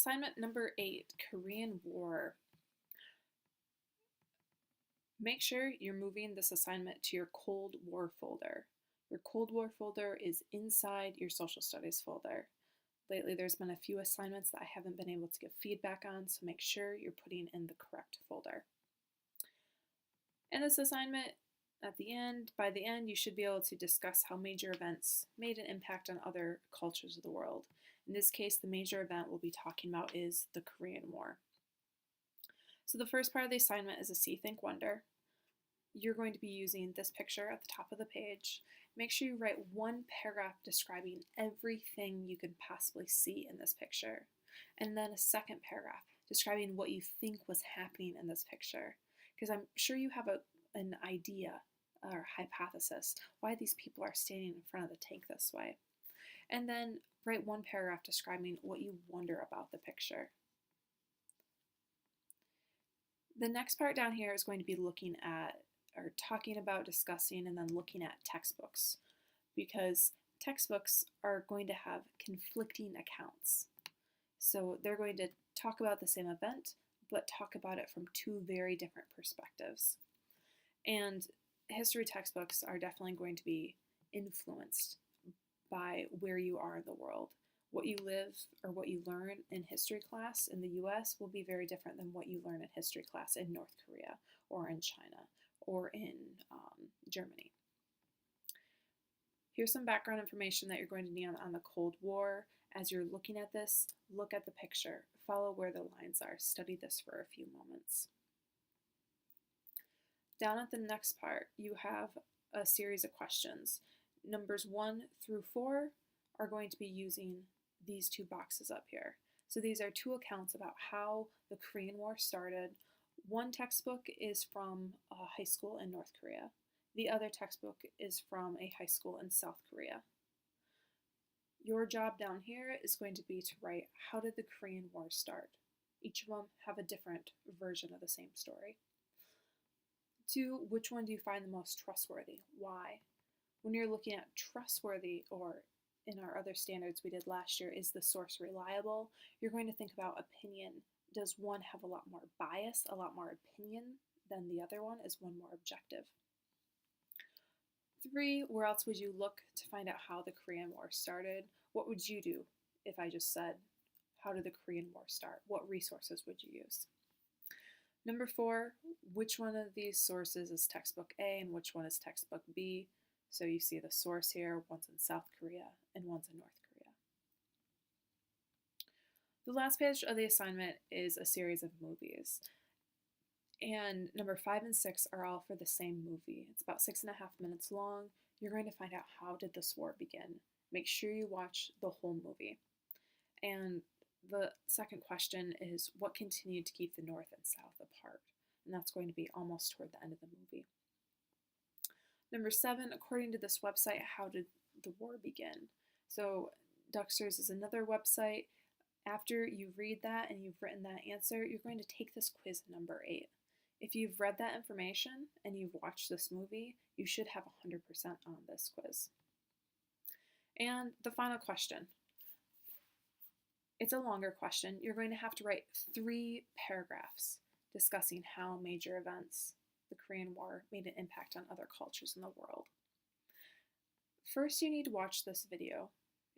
Assignment number 8, Korean War. Make sure you're moving this assignment to your Cold War folder. Your Cold War folder is inside your Social Studies folder. Lately, there's been a few assignments that I haven't been able to give feedback on, so make sure you're putting in the correct folder. And this assignment, by the end, you should be able to discuss how major events made an impact on other cultures of the world. In this case, the major event we'll be talking about is the Korean War. So the first part of the assignment is a See, Think, Wonder. You're going to be using this picture at the top of the page. Make sure you write one paragraph describing everything you could possibly see in this picture, and then a second paragraph describing what you think was happening in this picture, because I'm sure you have an idea or hypothesis why these people are standing in front of the tank this way. And then write one paragraph describing what you wonder about the picture. The next part down here is going to be looking at or talking about, discussing, and then looking at textbooks, because textbooks are going to have conflicting accounts. So they're going to talk about the same event, but talk about it from two very different perspectives. And history textbooks are definitely going to be influenced by where you are in the world. What you live or what you learn in history class in the US will be very different than what you learn in history class in North Korea or in China or in Germany. Here's some background information that you're going to need on the Cold War. As you're looking at this, look at the picture, follow where the lines are, study this for a few moments. Down at the next part, you have a series of questions. Numbers 1 through 4 are going to be using these two boxes up here. So these are two accounts about how the Korean War started. One textbook is from a high school in North Korea. The other textbook is from a high school in South Korea. Your job down here is going to be to write, how did the Korean War start? Each of them have a different version of the same story. 2, which one do you find the most trustworthy? Why? When you're looking at trustworthy, or in our other standards we did last year, is the source reliable? You're going to think about opinion. Does one have a lot more bias, a lot more opinion than the other one? Is one more objective? 3, where else would you look to find out how the Korean War started? What would you do if I just said, how did the Korean War start? What resources would you use? Number 4, which one of these sources is textbook A and which one is textbook B? So you see the source here, one's in South Korea and one's in North Korea. The last page of the assignment is a series of movies. And number 5 and 6 are all for the same movie. It's about 6.5 minutes long. You're going to find out, how did this war begin? Make sure you watch the whole movie. And the second question is, what continued to keep the North and South apart? And that's going to be almost toward the end of the movie. Number 7, according to this website, how did the war begin? So Ducksters is another website. After you read that and you've written that answer, you're going to take this quiz number 8. If you've read that information and you've watched this movie, you should have 100% on this quiz. And the final question. It's a longer question. You're going to have to write 3 paragraphs discussing how major events, the Korean War, made an impact on other cultures in the world. First, you need to watch this video.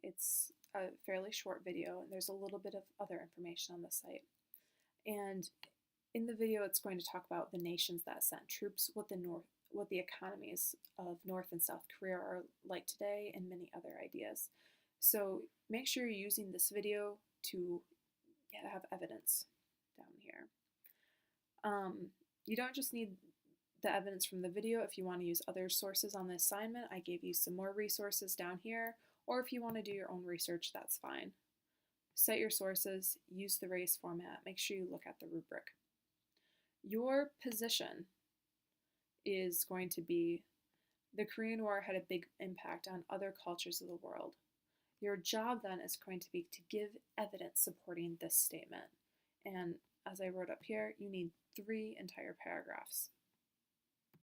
It's a fairly short video, and there's a little bit of other information on the site. And in the video, it's going to talk about the nations that sent troops, what the economies of North and South Korea are like today, and many other ideas. So make sure you're using this video to have evidence down here. You don't just need the evidence from the video. If you want to use other sources on the assignment, I gave you some more resources down here, or if you want to do your own research, that's fine. Cite your sources, use the RAISE format, make sure you look at the rubric. Your position is going to be, the Korean War had a big impact on other cultures of the world. Your job then is going to be to give evidence supporting this statement. And as I wrote up here, you need 3 entire paragraphs.